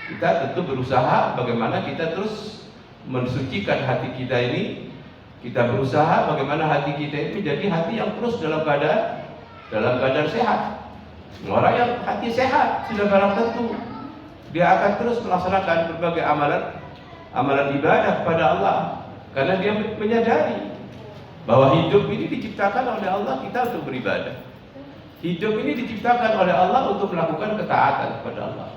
Kita tentu berusaha bagaimana kita terus mensucikan hati kita ini. Kita berusaha bagaimana hati kita ini menjadi hati yang terus dalam keadaan sehat. Orang yang hati sehat sudah barang tentu dia akan terus melaksanakan berbagai amalan ibadah kepada Allah, karena dia menyadari bahwa hidup ini diciptakan oleh Allah kita untuk beribadah. Hidup ini diciptakan oleh Allah untuk melakukan ketaatan kepada Allah,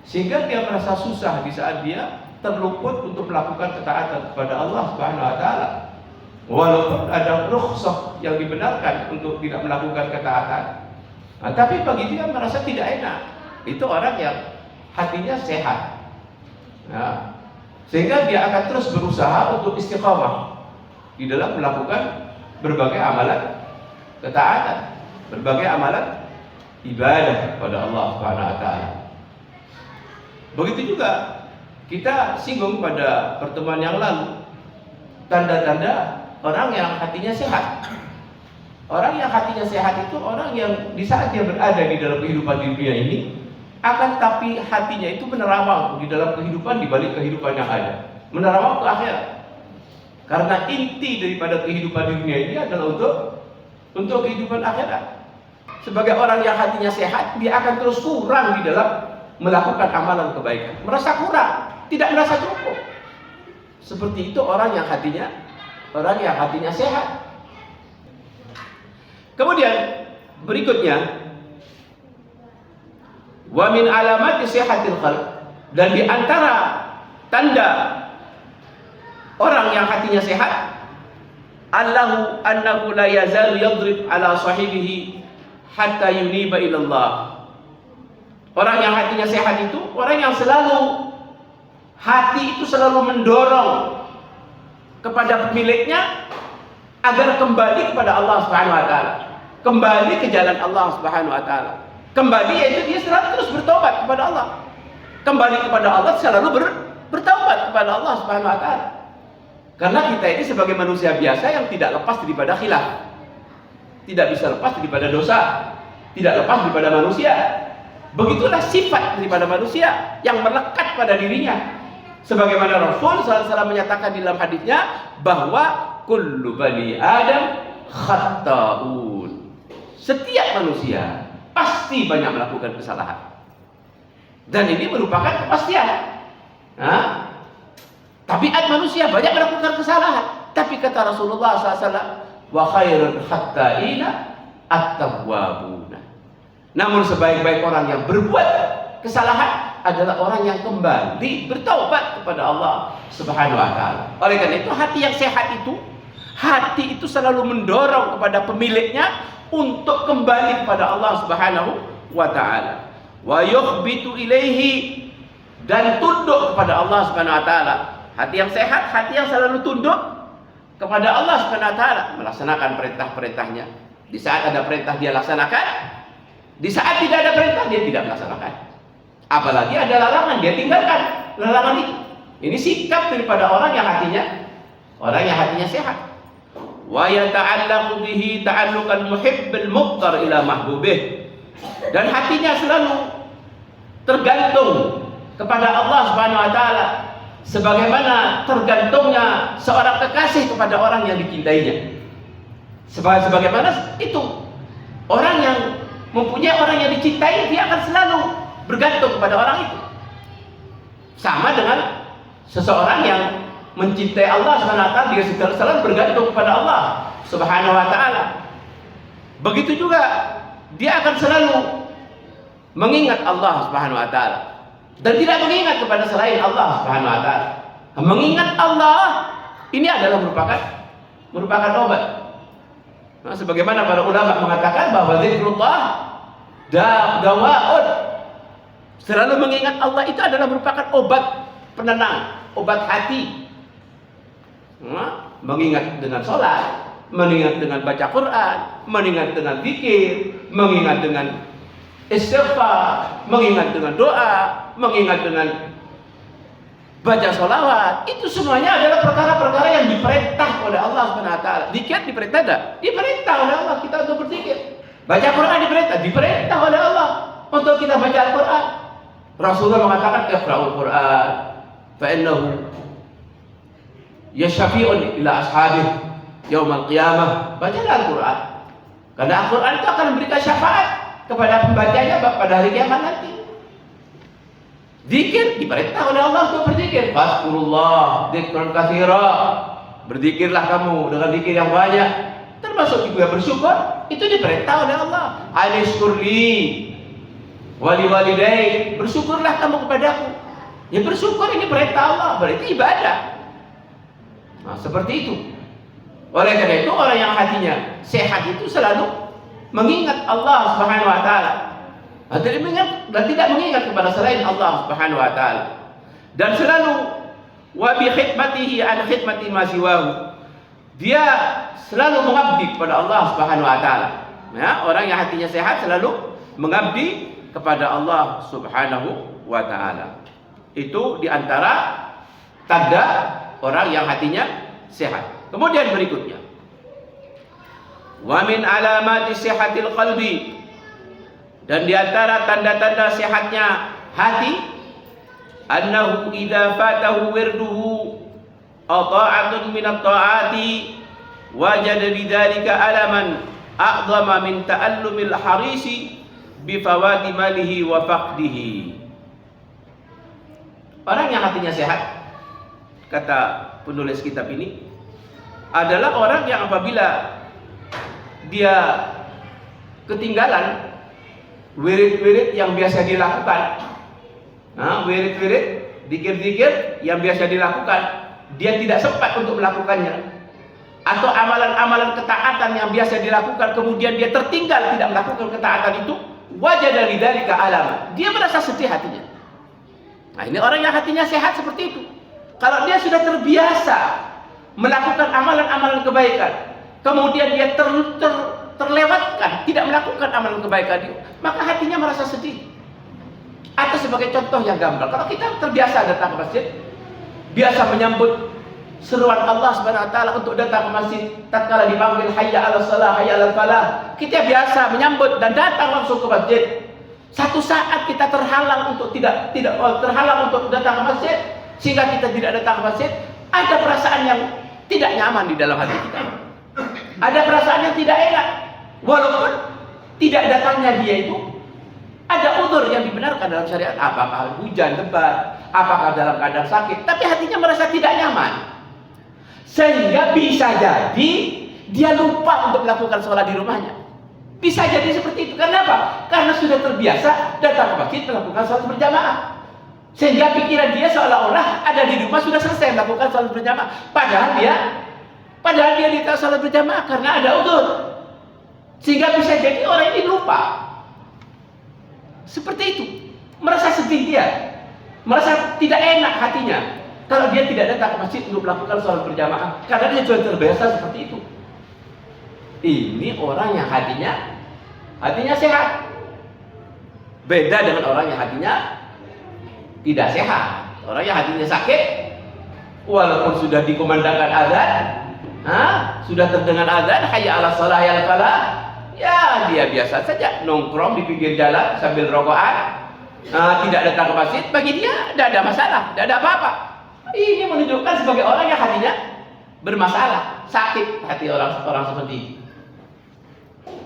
sehingga dia merasa susah di saat dia terluput untuk melakukan ketaatan kepada Allah Subhanahu wa taala. Walaupun ada rukhsah yang dibenarkan untuk tidak melakukan ketaatan, tapi bagi dia merasa tidak enak. Itu orang yang hatinya sehat, sehingga dia akan terus berusaha untuk istiqamah di dalam melakukan berbagai amalan ketaatan, berbagai amalan ibadah kepada Allah Subhanahu wa taala. Begitu juga kita singgung pada pertemuan yang lalu tanda-tanda orang yang hatinya sehat. Orang yang hatinya sehat itu orang yang di saat dia berada di dalam kehidupan di dunia ini, akan tapi hatinya itu menerawang di dalam kehidupan, di balik kehidupan yang ada, menerawang ke akhirat. Karena inti daripada kehidupan di dunia ini adalah untuk kehidupan akhirat. Sebagai orang yang hatinya sehat, dia akan terus kurang di dalam melakukan amalan kebaikan, merasa kurang, tidak merasa cukup. Seperti itu orang yang hatinya sehat. Kemudian berikutnya, wa min alamati sihatil qalb, dan di antara tanda orang yang hatinya sehat, annahu la yazalu yadrib ala sahibihi hatta yuniba ilallah. Orang yang hatinya sehat itu orang yang hati itu selalu mendorong kepada pemiliknya agar kembali kepada Allah Subhanahu wa taala, kembali ke jalan Allah Subhanahu wa taala. Kembali yaitu dia selalu terus bertobat kepada Allah. Kembali kepada Allah, selalu bertaubat kepada Allah Subhanahu wa taala. Karena kita ini sebagai manusia biasa yang tidak lepas daripada khilaf, tidak bisa lepas daripada dosa, tidak lepas daripada manusia. Begitulah sifat daripada manusia yang melekat pada dirinya. Sebagaimana Rasul SAW menyatakan di dalam hadisnya bahwa kullu bani Adam khata'un. Setiap manusia pasti banyak melakukan kesalahan. Dan ini merupakan kepastian. Tabiat manusia banyak melakukan kesalahan. Tapi kata Rasulullah SAW, wa khairul khata'ina at-tawwabuna. Namun sebaik-baik orang yang berbuat kesalahan adalah orang yang kembali bertaubat kepada Allah Subhanahu wa taala. Oleh karena itu hati itu selalu mendorong kepada pemiliknya untuk kembali kepada Allah Subhanahu wa taala. Wa yukhbitu ilaihi, dan tunduk kepada Allah Subhanahu wa taala. Hati yang sehat, hati yang selalu tunduk kepada Allah Subhanahu wa taala, melaksanakan perintah-perintahnya. Di saat ada perintah dia laksanakan, di saat tidak ada perintah dia tidak melaksanakan. Apalagi ada larangan, dia tinggalkan larangan itu. Ini sikap daripada orang yang hatinya sehat. Wa yata'allaqu bihi ta'alluqan muhibbil muqtar ila mahbubih. Dan hatinya selalu tergantung kepada Allah Subhanahu wa taala sebagaimana tergantungnya seorang kekasih kepada orang yang dicintainya. Sebagaimana itu orang yang mempunyai orang yang dicintai, dia akan selalu bergantung kepada orang itu. Sama dengan seseorang yang mencintai Allah Subhanahu wa taala, dia selalu bergantung kepada Allah Subhanahu wa taala. Begitu juga dia akan selalu mengingat Allah Subhanahu wa taala dan tidak mengingat kepada selain Allah Subhanahu wa taala. Mengingat Allah ini adalah merupakan obat. Sebagaimana para ulama mengatakan bahwa zikrullah dawaun. Selalu mengingat Allah itu adalah merupakan obat penenang, obat hati. Mengingat dengan sholat, mengingat dengan baca Quran, mengingat dengan zikir, mengingat dengan istighfar, mengingat dengan doa, mengingat dengan baca sholawat. Itu semuanya adalah perkara-perkara yang diperintah oleh Allah Subhanahu wa taala. Zikir diperintah enggak? Diperintah oleh Allah kita untuk berzikir. Baca Quran diperintah oleh Allah untuk kita baca Al-Quran. Rasulullah mengatakan iqra'ul Qur'an fa innahu yashafi'un ila ashabih yaumal qiyamah. Bacalah Al-Qur'an. Karena Al-Qur'an itu akan memberikan syafaat kepada pembacanya pada hari kiamat nanti. Zikir diperintah oleh Allah untuk berzikir. Fazkurullah dzikran katsira. Berzikirlah kamu dengan zikir yang banyak. Termasuk juga bersyukur, itu diperintah oleh Allah. Anishkurli wali walidai, bersyukurlah kamu kepadaku. Ya bersyukur ini perintah Allah, berarti ibadah. Nah, seperti itu. Oleh karena itu orang yang hatinya sehat itu selalu mengingat Allah Subhanahu wa taala. Dan tidak mengingat kepada selain Allah Subhanahu wa taala. Dan selalu wa bi khidmatihi an khidmati ma siwahu. Dia selalu mengabdi kepada Allah Subhanahu wa taala. Ya, orang yang hatinya sehat selalu mengabdi kepada Allah Subhanahu wa taala. Itu di antara tanda orang yang hatinya sehat. Kemudian berikutnya, wa min alamati sihatil qalbi, dan di antara tanda-tanda sehatnya hati, annahu idza fatahu wirduhu ata'atun min at-ta'ati wajada lidzalika alaman a'zama min ta'allumil harisi bi fawati malihi wa faqdihi. Orang yang hatinya sehat, kata penulis kitab ini, adalah orang yang apabila dia ketinggalan wirid-wirid yang biasa dilakukan, wirid-wirid, zikir-zikir yang biasa dilakukan, dia tidak sempat untuk melakukannya, atau amalan-amalan ketaatan yang biasa dilakukan kemudian dia tertinggal tidak melakukan ketaatan itu, wajada lidzalika alaman, dia merasa sedih hatinya. Nah, ini orang yang hatinya sehat seperti itu. Kalau dia sudah terbiasa melakukan amalan-amalan kebaikan, kemudian dia terlewatkan tidak melakukan amalan kebaikan itu, maka hatinya merasa sedih. Atau sebagai contoh yang gamblang, kalau kita terbiasa datang ke masjid, biasa menyambut seruan Allah Subhanahu wa taala untuk datang ke masjid, tatkala dipanggil hayya 'alas shalah, hayya 'alal falah, kita biasa menyambut dan datang langsung ke masjid. Satu saat kita terhalang untuk tidak terhalang untuk datang ke masjid, sehingga kita tidak datang ke masjid, ada perasaan yang tidak nyaman di dalam hati kita. Ada perasaan yang tidak enak. Walaupun tidak datangnya dia itu ada udzur yang dibenarkan dalam syariat, apakah hujan lebat, apakah dalam keadaan sakit, tapi hatinya merasa tidak nyaman. Sehingga bisa jadi dia lupa untuk melakukan sholat di rumahnya. Bisa jadi seperti itu. Kenapa? Karena sudah terbiasa datang ke masjid melakukan sholat berjamaah. Sehingga pikiran dia seolah-olah ada di rumah sudah selesai melakukan sholat berjamaah. Padahal dia tidak sholat berjamaah karena ada udzur. Sehingga bisa jadi orang ini lupa. Seperti itu. Merasa sedih dia. Merasa tidak enak hatinya kalau dia tidak datang ke masjid untuk melakukan sholat berjamaah. Karena dia sudah terbiasa seperti itu. Ini orang yang hatinya sehat. Beda dengan orang yang hatinya tidak sehat. Orang yang hatinya sakit, walaupun sudah dikumandangkan azan, sudah terdengar azan, hayya 'alas shalah, hayya 'alal falah, ya dia biasa saja nongkrong di pinggir jalan sambil rokokan, tidak datang ke masjid. Bagi dia tidak ada masalah, tidak ada apa-apa. Ini menunjukkan sebagai orang yang hatinya bermasalah, sakit hati orang seperti ini.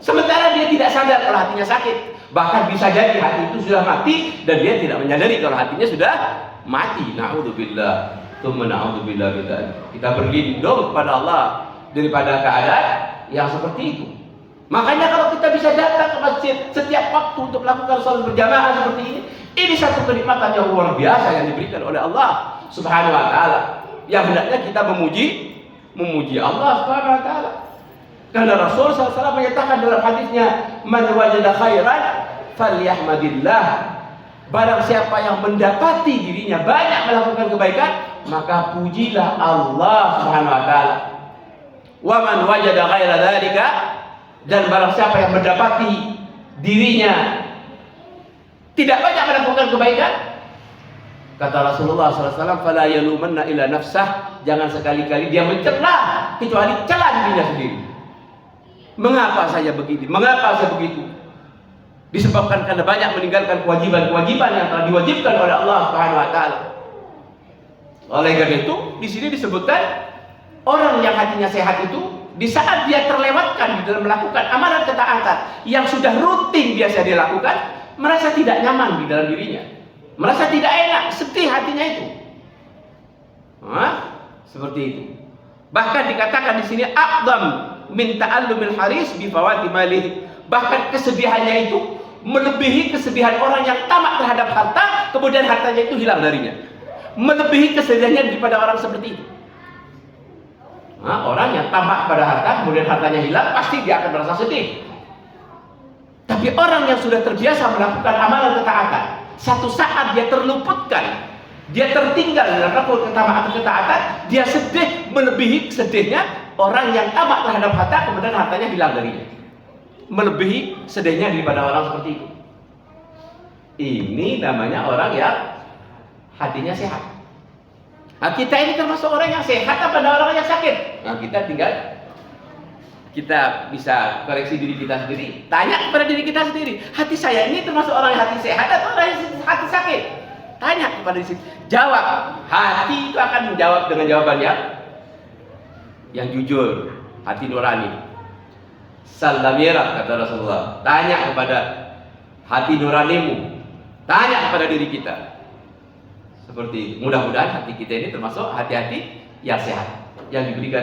Sementara dia tidak sadar kalau hatinya sakit. Bahkan bisa jadi hati itu sudah mati dan dia tidak menyadari kalau hatinya sudah mati. Na'udzubillah. Tsumma na'udzubillah min dzalik. Kita berlindung kepada Allah daripada keadaan yang seperti itu. Makanya kalau kita bisa datang ke masjid setiap waktu untuk melakukan sholat berjamaah seperti ini satu kenikmatan yang luar biasa yang diberikan oleh Allah Subhanahu wa taala. Yang hendaknya kita memuji Allah Subhanahu wa taala. Karena Rasul SAW menyatakan dalam hadisnya, man wajada khairan falyahmadillah. Barang siapa yang mendapati dirinya banyak melakukan kebaikan, maka pujilah Allah Subhanahu wa taala. Wa man wajada ghaira dzalika, dan barang siapa yang mendapati dirinya tidak banyak melakukan kebaikan, kata Rasulullah SAW, fala yalumanna illa nafsah, jangan sekali-kali dia mencela kecuali celah dirinya sendiri. Mengapa saya begini? Mengapa saya begitu? disebabkan karena banyak meninggalkan kewajiban-kewajiban yang telah diwajibkan oleh Allah Subhanahu wa taala. Oleh karena itu, di sini disebutkan orang yang hatinya sehat itu di saat dia terlewatkan di dalam melakukan amalan ketaatan yang sudah rutin biasa dia lakukan, merasa tidak nyaman di dalam dirinya, merasa tidak enak, sedih hatinya itu. Seperti itu. Bahkan dikatakan di sini aqdam min ta'allumil haris bi fawati malih. Bahkan kesedihannya itu melebihi kesedihan orang yang tamak terhadap harta, kemudian hartanya itu hilang darinya. Melebihi kesedihannya daripada orang seperti itu. Orang yang tamak pada harta, kemudian hartanya hilang, pasti dia akan merasa sedih. Tapi orang yang sudah terbiasa melakukan amalan ketaatan, satu saat dia terluputkan, dia tertinggal dalam melakukan ketaatan, dia sedih melebihi sedihnya orang yang tamak terhadap harta, kemudian hartanya hilang darinya. Melebihi sedihnya daripada orang seperti itu. Ini namanya orang yang hatinya sehat. Kita ini termasuk orang yang sehat apa orang yang sakit? Kita bisa koreksi diri kita sendiri. Tanya kepada diri kita sendiri. Hati saya ini termasuk orang yang hati sehat atau orang yang hati sakit? Tanya kepada diri sendiri. Jawab. Hati itu akan menjawab dengan jawaban yang jujur. Hati nurani. Salamira kata Rasulullah. Tanya kepada hati nuranimu. Tanya kepada diri kita. Seperti mudah-mudahan hati kita ini termasuk hati-hati yang sehat, yang diberikan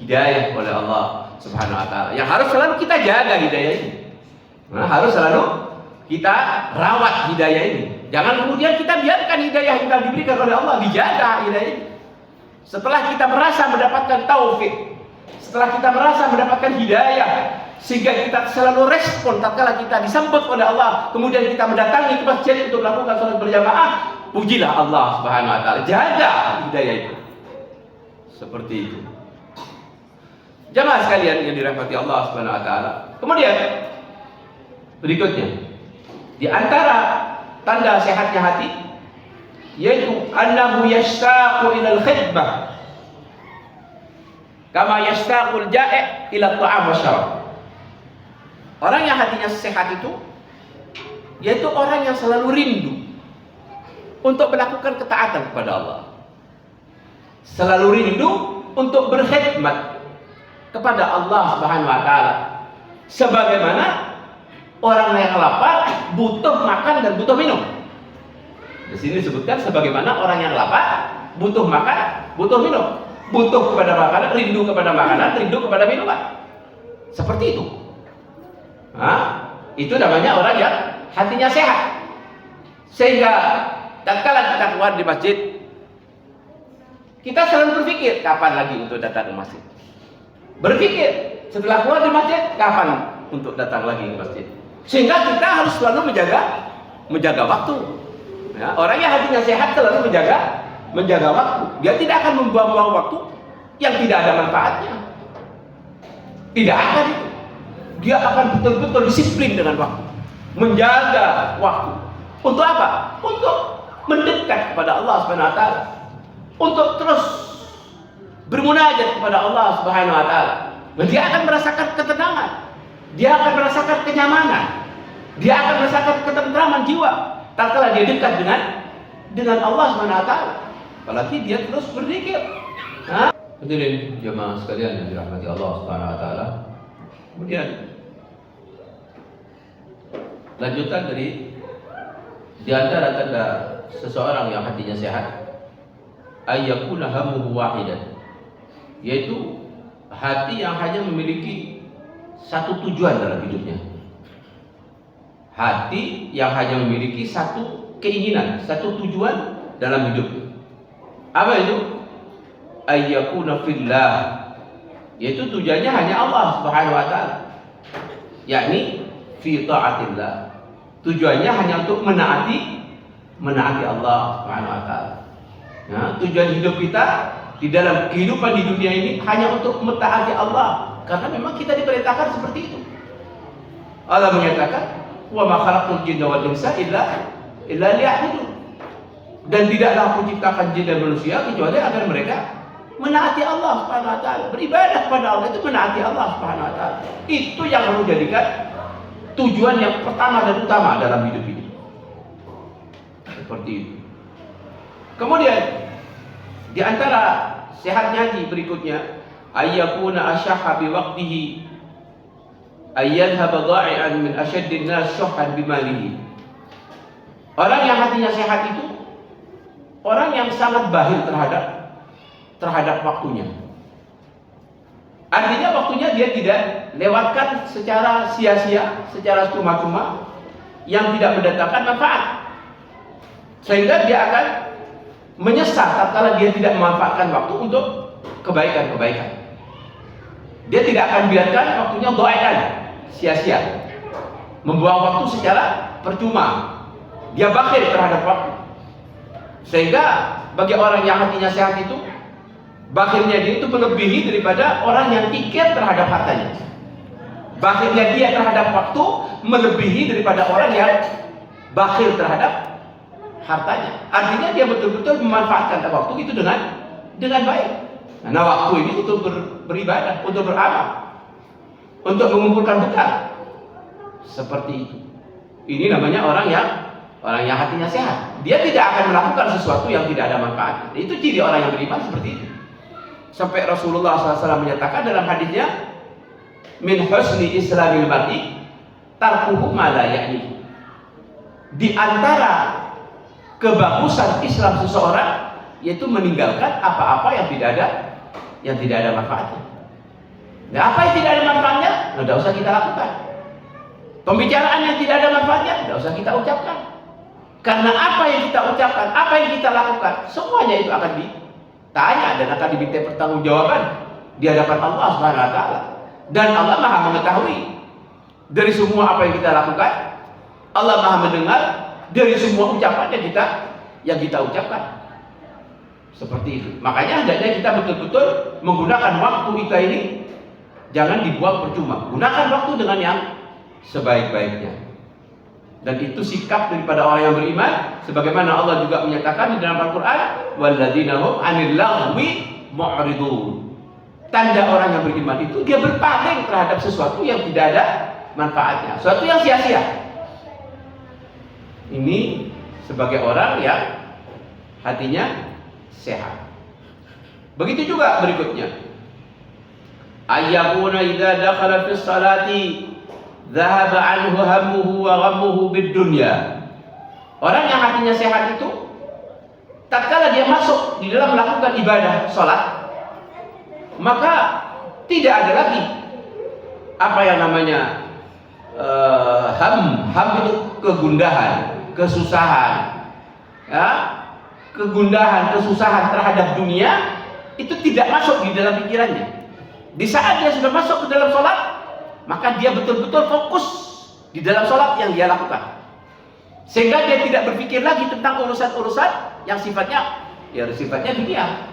hidayah oleh Allah Subhanahu wa taala. Yang harus selalu kita jaga hidayah ini. Harus selalu kita rawat hidayah ini. Jangan kemudian kita biarkan hidayah yang telah diberikan oleh Allah, dijaga hidayah ini. Setelah kita merasa mendapatkan taufik, setelah kita merasa mendapatkan hidayah, sehingga kita selalu respon tatkala kita disambut oleh Allah, kemudian kita mendatangi ke masjid untuk melakukan salat berjamaah, pujilah Allah Subhanahu wa taala, jaga hidayah itu. Seperti itu. Jamaah sekalian yang dirahmati Allah Subhanahu wa taala. Kemudian berikutnya, di antara tanda sehatnya hati yaitu annahu yashtaqu ilal khidmah kama yashtaqul ja'i' ila ta'am wa syarab. Orang yang hatinya sehat itu yaitu orang yang selalu rindu untuk melakukan ketaatan kepada Allah. Selalu rindu untuk berkhidmat kepada Allah Subhanahu wa taala. Sebagaimana orang yang lapar butuh makan dan butuh minum. Di sini disebutkan sebagaimana orang yang lapar butuh makan, butuh minum, butuh kepada makanan, rindu kepada makanan, rindu kepada minuman. Seperti itu. Itu namanya orang yang hatinya sehat. Sehingga tatkala kita keluar di masjid, kita selalu berpikir kapan lagi untuk datang ke masjid. Berpikir setelah keluar di masjid, kapan untuk datang lagi ke masjid. Sehingga kita harus selalu menjaga waktu. Orang yang hatinya sehat selalu menjaga waktu. Dia tidak akan membuang-buang waktu yang tidak ada manfaatnya. Tidak akan itu. Dia akan betul-betul disiplin dengan waktu, menjaga waktu. Untuk apa? Untuk mendekat kepada Allah Subhanahu wa taala. Untuk terus bermunajat kepada Allah Subhanahu wa taala. Dia akan merasakan ketenangan. Dia akan merasakan kenyamanan. Dia akan merasakan ketentraman jiwa tatkala dia dekat dengan Allah Subhanahu wa taala. Apalagi dia terus berzikir. Hadirin jemaah sekalian yang dirahmati Allah Subhanahu wa taala. Kemudian lanjutan dari di antara tanda seseorang yang hatinya sehat, ayyakuna hamuhu wahidan, yaitu hati yang hanya memiliki satu tujuan dalam hidupnya. Hati yang hanya memiliki satu keinginan, satu tujuan dalam hidupnya. Apa itu? Ayyakuna fillah, yaitu tujuannya hanya Allah Subhanahu wa taala, yakni fi taatillah. Tujuannya hanya untuk menaati Allah Subhanahu wa taala. Tujuan hidup kita di dalam kehidupan di dunia ini hanya untuk mentaati Allah, karena memang kita diperintahkan seperti itu. Allah menyatakan, "Wa ma khalaqtul jinna wal insa illa liya'budun." Dan tidaklah aku ciptakan jin dan manusia kecuali agar mereka menaati Allah Subhanahu wa taala. Beribadah kepada Allah itu menaati Allah Subhanahu wa taala. Itu yang harus jadikan tujuan yang pertama dan utama dalam hidup ini. Seperti itu. Kemudian di antara sehatnya hati berikutnya, ayyakuna asyahha bi waqtihi ayyadhhab dha'i'an min ashaddin nas syuhhan bimalihi. Orang yang hatinya sehat itu orang yang sangat bakhil terhadap waktunya. Artinya waktunya dia tidak lewatkan secara sia-sia, secara cuma-cuma yang tidak mendatangkan manfaat. Sehingga dia akan menyesal tatkala dia tidak memanfaatkan waktu untuk kebaikan-kebaikan. Dia tidak akan biarkan waktunya dha'i'an, sia-sia, membuang waktu secara percuma. Dia bakhil terhadap waktu. Sehingga bagi orang yang hatinya sehat itu, bakhilnya dia itu melebihi daripada orang yang kikir terhadap hartanya. Bakhilnya dia terhadap waktu melebihi daripada orang yang bakhil terhadap hartanya. Artinya dia betul-betul memanfaatkan waktu itu dengan baik. Nah, waktu ini untuk beribadah, untuk beramal, untuk mengumpulkan bekal. Seperti itu. Ini namanya orang yang hatinya sehat. Dia tidak akan melakukan sesuatu yang tidak ada manfaatnya. Itu ciri orang yang beriman seperti itu. Sampai Rasulullah SAW menyatakan dalam hadisnya, min husni islamil mar'i tarkuhu ma la ya'ni. Di antara kebagusan Islam seseorang yaitu meninggalkan apa-apa yang tidak ada manfaatnya. Nah, apa yang tidak ada manfaatnya, tidak usah kita lakukan. Pembicaraan yang tidak ada manfaatnya, tidak usah kita ucapkan. Karena apa yang kita ucapkan, apa yang kita lakukan, semuanya itu akan ditanya dan akan diminta pertanggungjawaban di hadapan Allah Subhanahu wa taala. Dan Allah Maha mengetahui dari semua apa yang kita lakukan. Allah Maha mendengar dari semua ucapan yang kita ucapkan. Seperti itu. Makanya hendaknya kita betul-betul menggunakan waktu kita ini jangan dibuang percuma. Gunakan waktu dengan yang sebaik-baiknya. Dan itu sikap daripada orang yang beriman, sebagaimana Allah juga menyatakan di dalam Al-Qur'an, walladzina hum 'anil laghwi mu'ridun. Tanda orang yang beriman itu dia berpaling terhadap sesuatu yang tidak ada manfaatnya, sesuatu yang sia-sia. Ini sebagai orang yang hatinya sehat. Begitu juga berikutnya. Ayyakuna idza dakhala fi sholati dhahaba anhu hammuhu wa ghammuhu bid dunya. Orang yang hatinya sehat itu tatkala dia masuk di dalam melakukan ibadah salat, maka tidak ada lagi apa yang namanya ham itu kegundahan, kesusahan, ya, kegundahan, kesusahan terhadap dunia itu tidak masuk di dalam pikirannya. Di saat dia sudah masuk ke dalam sholat, maka dia betul-betul fokus di dalam sholat yang dia lakukan, sehingga dia tidak berpikir lagi tentang urusan-urusan yang sifatnya dunia.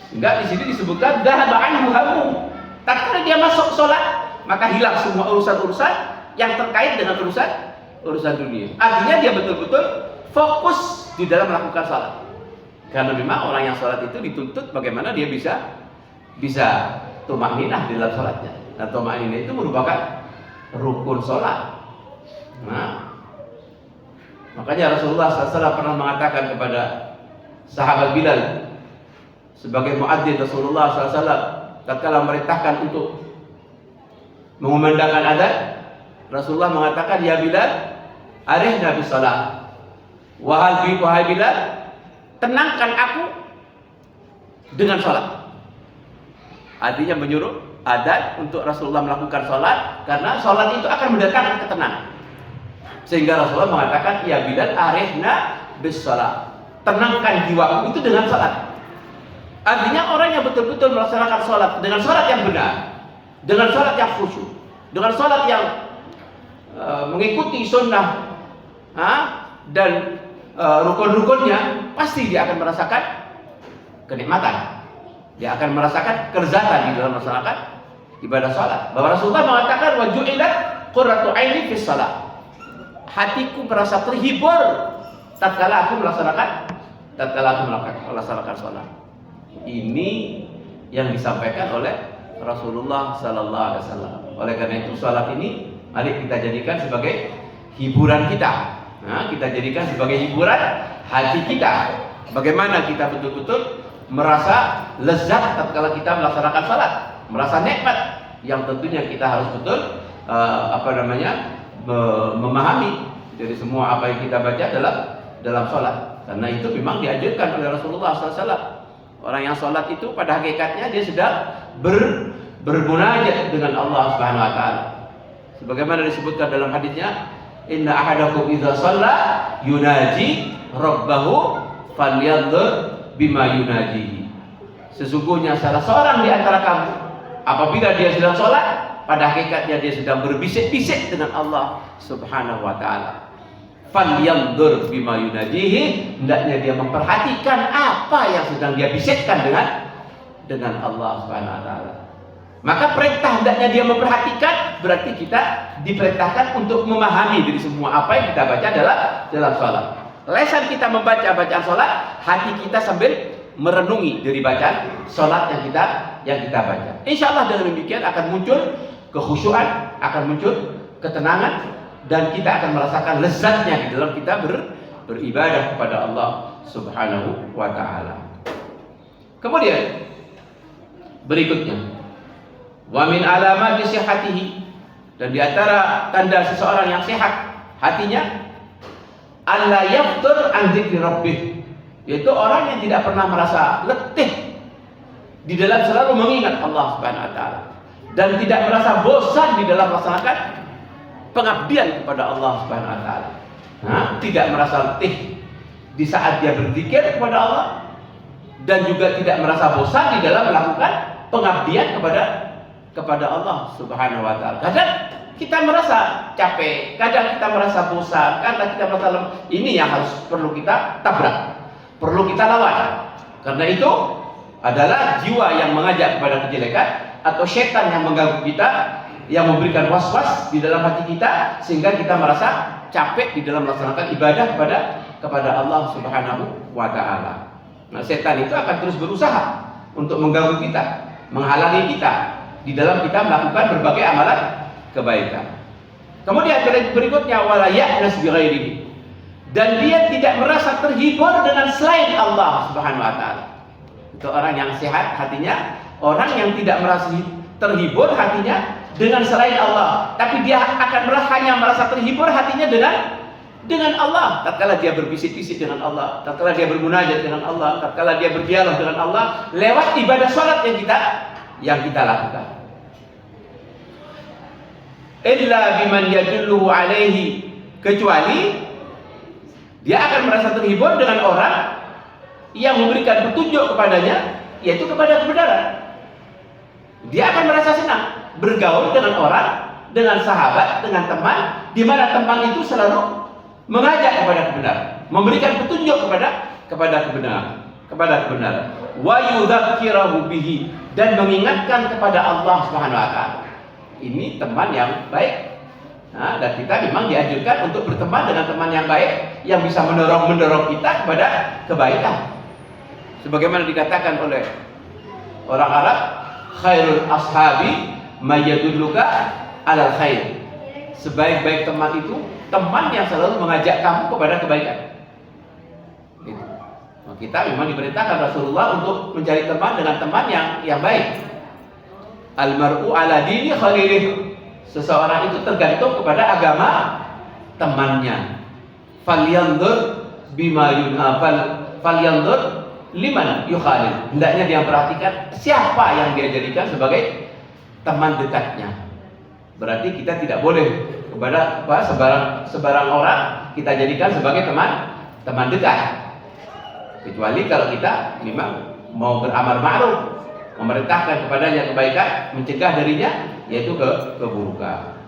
Sehingga di sini disebutkan dhahaba anhu hammu. Tatkala dia masuk sholat, maka hilang semua urusan-urusan yang terkait dengan urusan dunia. Artinya dia betul-betul fokus di dalam melakukan sholat. Karena memang orang yang sholat itu dituntut bagaimana dia bisa tumakninah di dalam sholatnya. Dan tumakninah itu merupakan rukun sholat. Nah, makanya Rasulullah SAW pernah mengatakan kepada sahabat Bilal sebagai muadzin Rasulullah SAW tatkala memerintahkan untuk mengumandangkan adzan, Rasulullah mengatakan, ya Bilal, arihna bis shalah. Wahai Bilal, tenangkan aku dengan sholat. Artinya menyuruh adzan untuk Rasulullah melakukan sholat, karena sholat itu akan mendatangkan ketenangan. Sehingga Rasulullah mengatakan, ya Bilal, arihna bis shalah. Tenangkan jiwaku itu dengan sholat. Artinya orang yang betul-betul melaksanakan sholat dengan sholat yang benar, dengan sholat yang khusyuk, dengan sholat yang mengikuti sunnah dan rukun-rukunnya, pasti dia akan merasakan kenikmatan. Dia akan merasakan kelezatan di dalam melaksanakan ibadah sholat. Bahwa Rasulullah mengatakan, wa ju'ilat qurratu aini fis shalah. Hatiku merasa terhibur tatkala aku melaksanakan sholat. Ini yang disampaikan oleh Rasulullah Sallallahu Alaihi Wasallam. Oleh karena itu sholat ini Mari kita jadikan sebagai hiburan kita. Nah, kita jadikan sebagai hiburan hati kita. Bagaimana kita betul-betul merasa lezat tatkala kita melaksanakan salat, merasa nikmat, yang tentunya kita harus betul memahami dari semua apa yang kita baca dalam salat. Karena itu memang dianjurkan oleh Rasulullah SAW. Orang yang salat itu pada hakikatnya dia sedang bermunajat dengan Allah Subhanahu wa taala. Sebagaimana disebutkan dalam hadisnya, inna ahadakum idza shalla yunaji rabbahu falyanzur bima yunajihi. Sesungguhnya salah seorang di antara kamu apabila dia sedang sholat, pada hakikatnya dia sedang berbisik-bisik dengan Allah Subhanahu wa taala. Falyanzur bima yunajihi, hendaknya dia memperhatikan apa yang sedang dia bisikkan dengan Allah Subhanahu wa taala. Maka perintah hendaknya dia memperhatikan, berarti kita diperintahkan untuk memahami dari semua apa yang kita baca dalam sholat. Lesan kita membaca bacaan sholat, hati kita sambil merenungi dari bacaan sholat yang kita baca. Insya Allah dengan demikian akan muncul kekhusyuan, akan muncul ketenangan, dan kita akan merasakan lezatnya di dalam kita beribadah kepada Allah Subhanahu wa taala. Kemudian berikutnya, wa min alamati sihhatihi, dan di antara tanda seseorang yang sehat hatinya, alla yaftur an dzikri rabbih, yaitu orang yang tidak pernah merasa letih di dalam selalu mengingat Allah Subhanahu wa taala, dan tidak merasa bosan di dalam melaksanakan pengabdian kepada Allah Subhanahu wa taala. Tidak merasa letih di saat dia berzikir kepada Allah, dan juga tidak merasa bosan di dalam melakukan pengabdian kepada Allah Subhanahu wa taala. Kadang kita merasa capek, kadang kita merasa bosan, kadang kita merasa lemah. Ini yang perlu kita tabrak, perlu kita lawan. Karena itu adalah jiwa yang mengajak kepada kejelekan, atau setan yang mengganggu kita, yang memberikan was-was di dalam hati kita, sehingga kita merasa capek di dalam melaksanakan ibadah kepada Allah Subhanahu wa taala. Nah, setan itu akan terus berusaha untuk mengganggu kita, menghalangi kita di dalam kita melakukan berbagai amalan kebaikan. Kemudian berikutnya, wala ya'nas bi ghairihi, dan dia tidak merasa terhibur dengan selain Allah Subhanahu wa taala. Itu orang yang sehat hatinya, orang yang tidak merasa terhibur hatinya dengan selain Allah, tapi dia akan hanya merasa terhibur hatinya dengan Allah. Tatkala dia berbisik-bisik dengan Allah, tatkala dia bermunajat dengan Allah, tatkala dia berdialog dengan Allah lewat ibadah salat yang kita lakukan. Illa biman yadulluhu alaihi, kecuali dia akan merasa terhibur dengan orang yang memberikan petunjuk kepadanya, yaitu kepada kebenaran. Dia akan merasa senang bergaul dengan orang, dengan sahabat, dengan teman, di mana teman itu selalu mengajak kepada kebenaran, memberikan petunjuk kepada kebenaran. Wa yudzakkirahu bihi, dan mengingatkan kepada Allah Subhanahu wa taala. Ini teman yang baik. Dan kita memang dianjurkan untuk berteman dengan teman yang baik, yang bisa mendorong kita kepada kebaikan. Sebagaimana dikatakan oleh orang Arab, khairul ashabi may yadulluka alal khair. Sebaik-baik teman itu teman yang selalu mengajak kamu kepada kebaikan. Gitu. Nah, kita memang diperintahkan Rasulullah untuk mencari teman dengan teman yang baik. Almar'u ala dini khalilih, seseorang itu tergantung kepada agama temannya. Falyanzur bima falyanzur liman yukhalil, hendaknya dia perhatikan siapa yang dia jadikan sebagai teman dekatnya. Berarti kita tidak boleh kepada sebarang orang kita jadikan sebagai teman dekat, kecuali kalau kita memang mau beramar ma'ruf, memerintahkan kepadanya kebaikan, mencegah darinya yaitu keburukan.